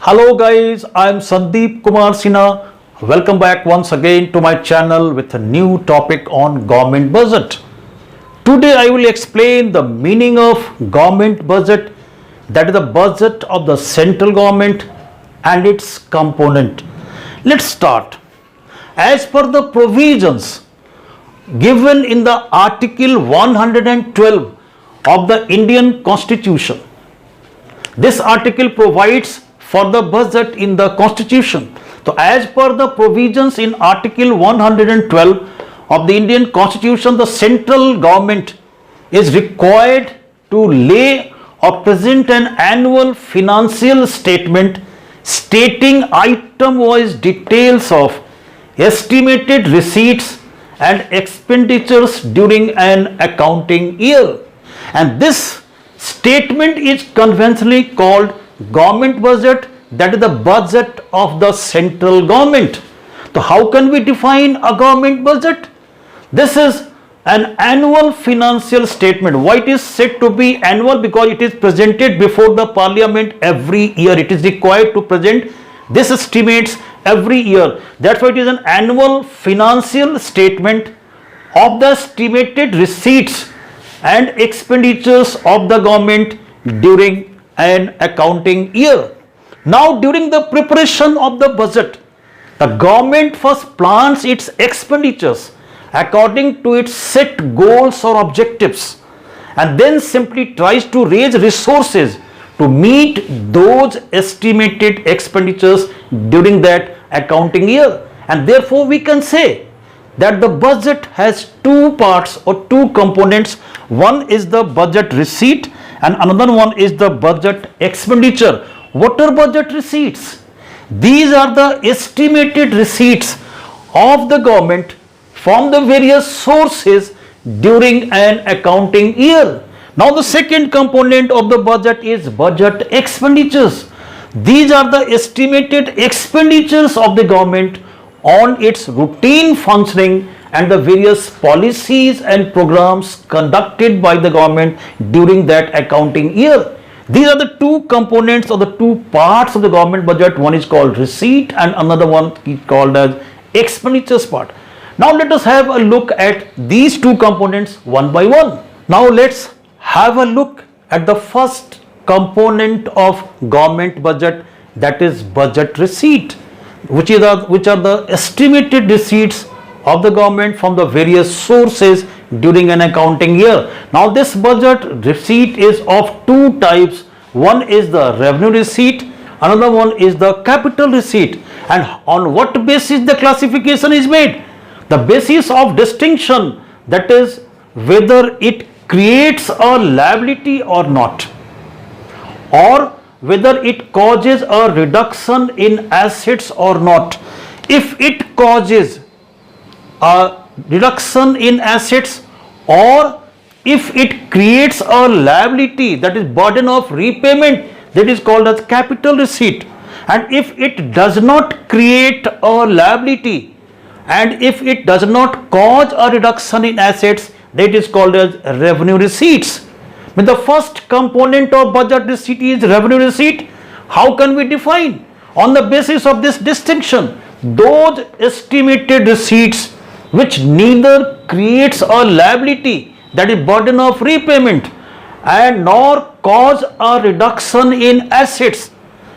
Hello guys, I am Sandeep Kumar Sinha. Welcome back once again to my channel with a new topic on government budget. Today I will explain the meaning of government budget, that is the budget of the central government and its component. Let's start. As per the provisions given in the Article 112 of the Indian Constitution, this article provides for the budget in the Constitution. So as per the provisions in Article 112 of the Indian Constitution, the central government is required to lay or present an annual financial statement stating item-wise details of estimated receipts and expenditures during an accounting year. And this statement is conventionally called government budget, that is the budget of the central government. So how can we define a government budget? This is an annual financial statement. Why it is said to be annual? Because it is presented before the parliament every year. It is required to present this estimates every year. That's why it is an annual financial statement of the estimated receipts and expenditures of the government during an accounting year. Now, during the preparation of the budget, the government first plans its expenditures according to its set goals or objectives, and then simply tries to raise resources to meet those estimated expenditures during that accounting year. And therefore we can say that the budget has two parts or two components. One is the budget receipt and another one is the budget expenditure. What are budget receipts? These are the estimated receipts of the government from the various sources during an accounting year. Now the second component of the budget is budget expenditures. These are the estimated expenditures of the government on its routine functioning and the various policies and programs conducted by the government during that accounting year. These are the two components or the two parts of the government budget. One is called receipt and another one is called as expenditures part. Now let us have a look at these two components one by one. Now let's have a look at the first component of government budget, that is budget receipt, which are the estimated receipts of the government from the various sources during an accounting year. Now this budget receipt is of two types. One is the revenue receipt, another one is the capital receipt. And on what basis the classification is made? The basis of distinction, that is whether it creates a liability or not, or whether it causes a reduction in assets or not. If it causes a reduction in assets, or if it creates a liability, that is burden of repayment, that is called as capital receipt. And if it does not create a liability and if it does not cause a reduction in assets, that is called as revenue receipts. But the first component of budget receipt is revenue receipt. How can we define? On the basis of this distinction, those estimated receipts which neither creates a liability, that is burden of repayment, and nor cause a reduction in assets,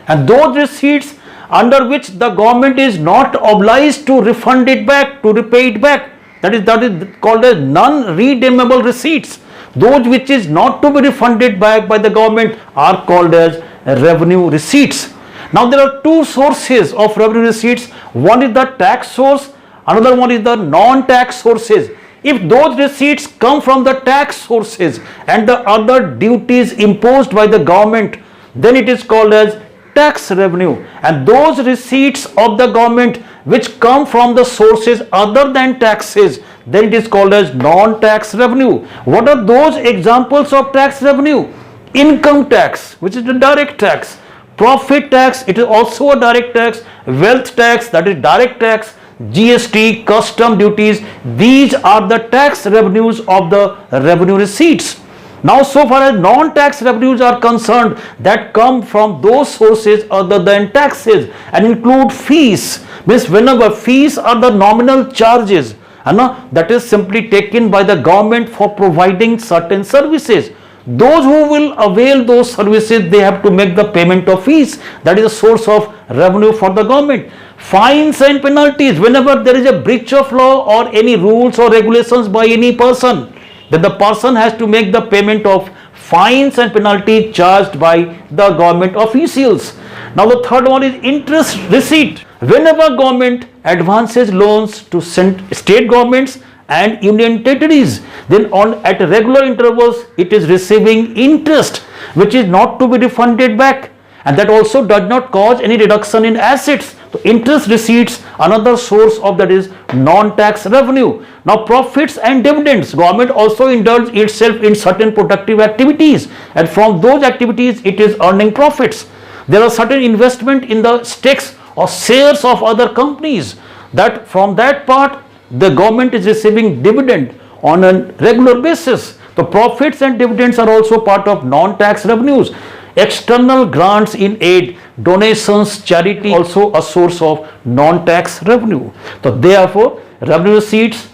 and those receipts under which the government is not obliged to refund it back, to repay it back, that is called as non-redeemable receipts. Those which is not to be refunded back by the government are called as revenue receipts. Now there are two sources of revenue receipts. One is the tax source, another one is the non-tax sources. If those receipts come from the tax sources and the other duties imposed by the government, then it is called as tax revenue. And those receipts of the government which come from the sources other than taxes, then it is called as non-tax revenue. What are those examples of tax revenue? Income tax, which is the direct tax. Profit tax, it is also a direct tax. Wealth tax, that is direct tax. GST, custom duties, these are the tax revenues of the revenue receipts. Now, so far as non-tax revenues are concerned, that come from those sources other than taxes and include fees. Means whenever fees are the nominal charges, that is simply taken by the government for providing certain services. Those who will avail those services, they have to make the payment of fees. That is a source of revenue for the government. Fines and penalties, whenever there is a breach of law or any rules or regulations by any person, then the person has to make the payment of fines and penalties charged by the government officials. Now the third one is interest receipt. Whenever government advances loans to state governments and union territories, then at regular intervals it is receiving interest which is not to be refunded back, and that also does not cause any reduction in assets. So interest receipts, another source of that is non-tax revenue. Now profits and dividends, government also indulges itself in certain productive activities, and from those activities it is earning profits. There are certain investment in the stakes or shares of other companies, that from that part the government is receiving dividend on a regular basis. The profits and dividends are also part of non-tax revenues. External grants in aid, donations, charity, also a source of non-tax revenue. So therefore revenue receipts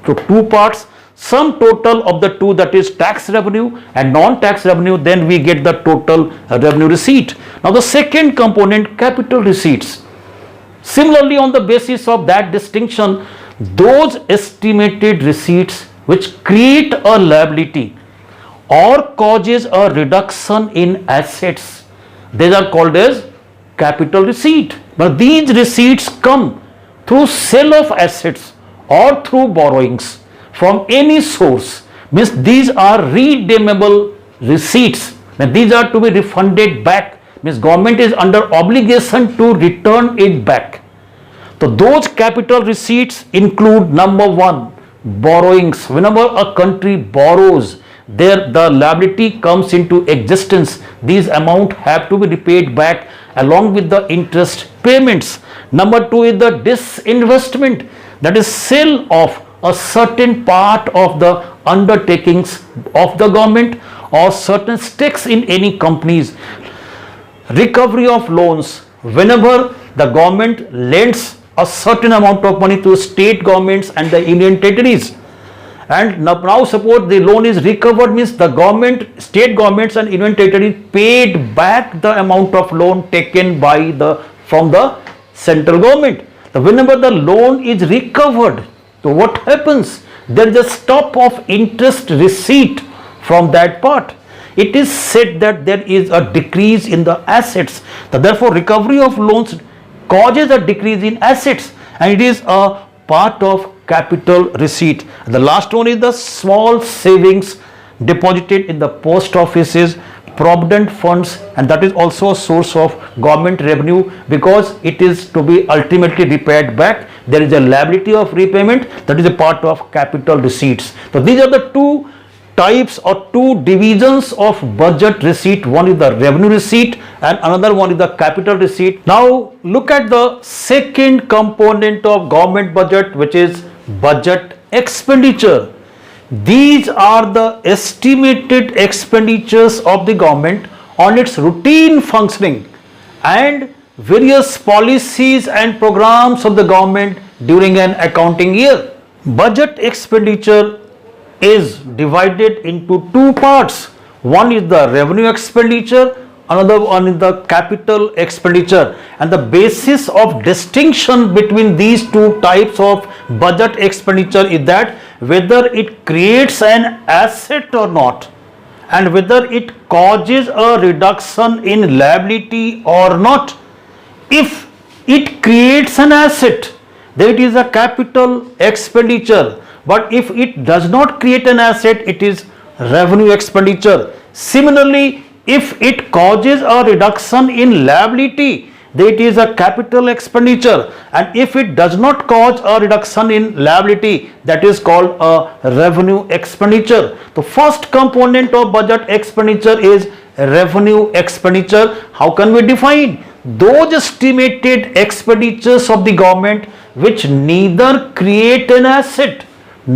to two parts, sum total of the two, that is tax revenue and non-tax revenue, then we get the total revenue receipt. Now the second component, capital receipts. Similarly, on the basis of that distinction, those estimated receipts which create a liability or causes a reduction in assets, these are called as capital receipt. But these receipts come through sale of assets or through borrowings from any source. Means these are redeemable receipts. Now these are to be refunded back. Means government is under obligation to return it back. So those capital receipts include, number one, borrowings. Whenever a country borrows, the liability comes into existence. These amount have to be repaid back along with the interest payments. Number two is the disinvestment, that is sale of a certain part of the undertakings of the government or certain stakes in any companies. Recovery of loans, whenever the government lends a certain amount of money to state governments and the union territories, and now suppose the loan is recovered, means the government, state governments and union territories paid back the amount of loan taken by from the central government. So whenever the loan is recovered, so what happens? There is a stop of interest receipt from that part. It is said that there is a decrease in the assets. So therefore recovery of loans causes a decrease in assets, and it is a part of capital receipt. The last one is the small savings deposited in the post offices, provident funds, and that is also a source of government revenue because it is to be ultimately repaid back. There is a liability of repayment, that is a part of capital receipts. So these are the two types or two divisions of budget receipt. One is the revenue receipt and another one is the capital receipt. Now look at the second component of government budget, which is budget expenditure. These are the estimated expenditures of the government on its routine functioning and various policies and programs of the government during an accounting year. Budget expenditure is divided into two parts. One is the revenue expenditure, another one is the capital expenditure, and the basis of distinction between these two types of budget expenditure is that whether it creates an asset or not, and whether it causes a reduction in liability or not. If it creates an asset, then it is a capital expenditure, but if it does not create an asset, it is revenue expenditure. Similarly, if it causes a reduction in liability, then it is a capital expenditure, and if it does not cause a reduction in liability, that is called a revenue expenditure. The first component of budget expenditure is revenue expenditure. How can we define? Those estimated expenditures of the government which neither create an asset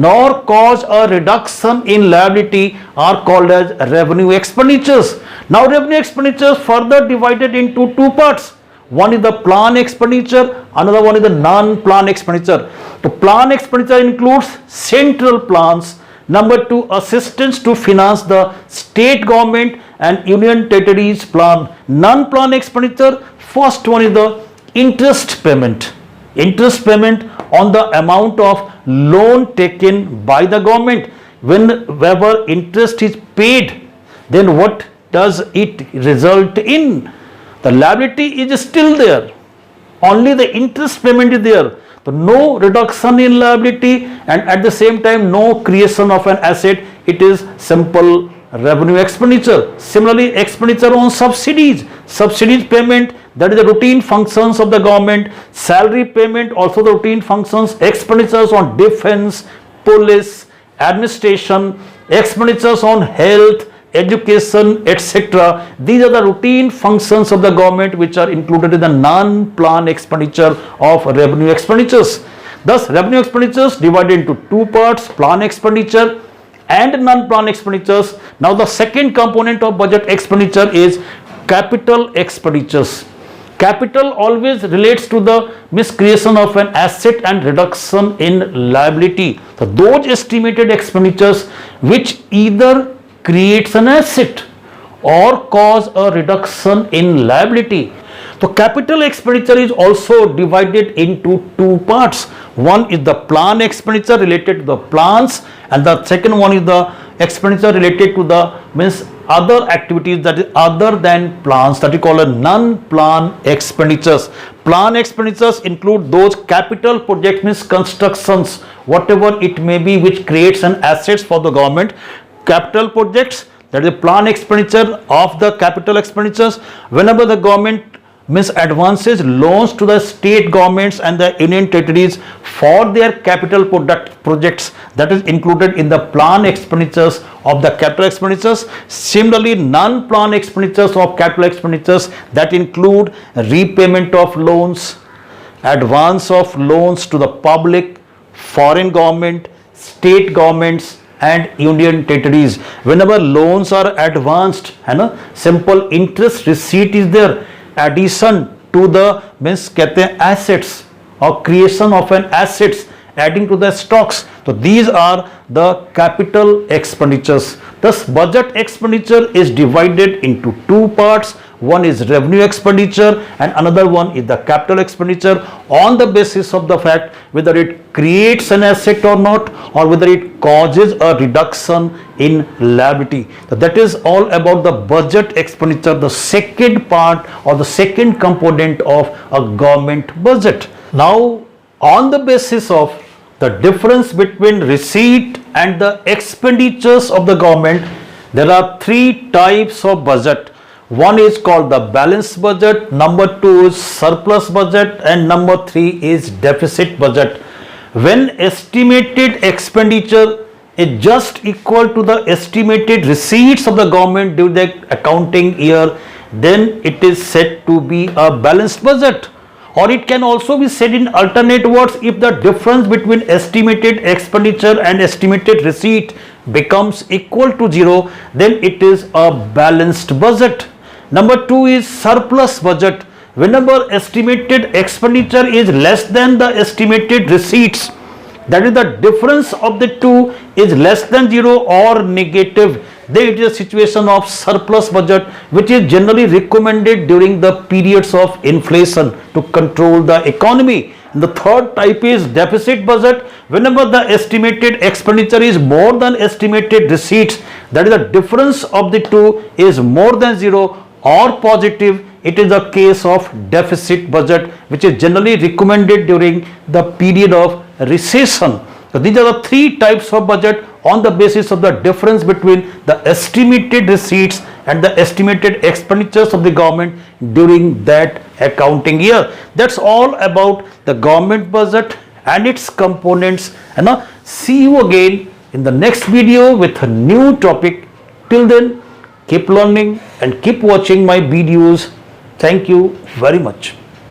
nor cause a reduction in liability are called as revenue expenditures. Now revenue expenditures further divided into two parts. One is the plan expenditure, another one is the non-plan expenditure. The plan expenditure includes central plans. Number two, assistance to finance the state government and union territories plan. Non-plan expenditure, first one is the interest payment. Interest payment on the amount of loan taken by the government. Whenever interest is paid, then what does it result in? The liability is still there. Only the interest payment is there. So no reduction in liability and at the same time no creation of an asset. It is simple revenue expenditure. Similarly, expenditure on subsidies. Subsidies payment, that is the routine functions of the government. Salary payment, also the routine functions. Expenditures on defense, police, administration, expenditures on health, education, etc. These are the routine functions of the government which are included in the non-plan expenditure of revenue expenditures. Thus, revenue expenditures divided into two parts, plan expenditure and non-plan expenditures. Now, the second component of budget expenditure is capital expenditures. Capital always relates to the miscreation of an asset and reduction in liability. So, those estimated expenditures which either creates an asset or cause a reduction in liability. So capital expenditure is also divided into two parts. One is the plan expenditure related to the plans and the second one is the expenditure related to the other activities that is other than plans, that we call a non-plan expenditures. Plan expenditures include those capital projects, constructions, whatever it may be, which creates an assets for the government. Capital projects, that is plan expenditure of the capital expenditures. Whenever the government advances loans to the state governments and the union territories for their capital projects, that is included in the plan expenditures of the capital expenditures. Similarly, non-plan expenditures of capital expenditures that include repayment of loans, advance of loans to the public, foreign government, state governments and union territories. Whenever loans are advanced, simple interest receipt is there, addition to the assets or creation of an assets, adding to the stocks. So these are the capital expenditures. Thus budget expenditure is divided into two parts. One is revenue expenditure and another one is the capital expenditure on the basis of the fact whether it creates an asset or not, or whether it causes a reduction in liability. So that is all about the budget expenditure, the second part or the second component of a government budget. Now, on the basis of the difference between receipt and the expenditures of the government, there are three types of budget. One is called the balanced budget, number two is surplus budget, and number three is deficit budget. When estimated expenditure is just equal to the estimated receipts of the government during the accounting year, then it is said to be a balanced budget. Or it can also be said in alternate words, if the difference between estimated expenditure and estimated receipt becomes equal to zero, then it is a balanced budget. Number two is surplus budget. Whenever estimated expenditure is less than the estimated receipts, that is the difference of the two is less than zero or negative, then it is a situation of surplus budget, which is generally recommended during the periods of inflation to control the economy. And the third type is deficit budget. Whenever the estimated expenditure is more than estimated receipts, that is the difference of the two is more than zero or positive, it is a case of deficit budget, which is generally recommended during the period of recession. So these are the three types of budget on the basis of the difference between the estimated receipts and the estimated expenditures of the government during that accounting year. That's all about the government budget and its components. And now see you again in the next video with a new topic. Till then, keep learning and keep watching my videos. Thank you very much.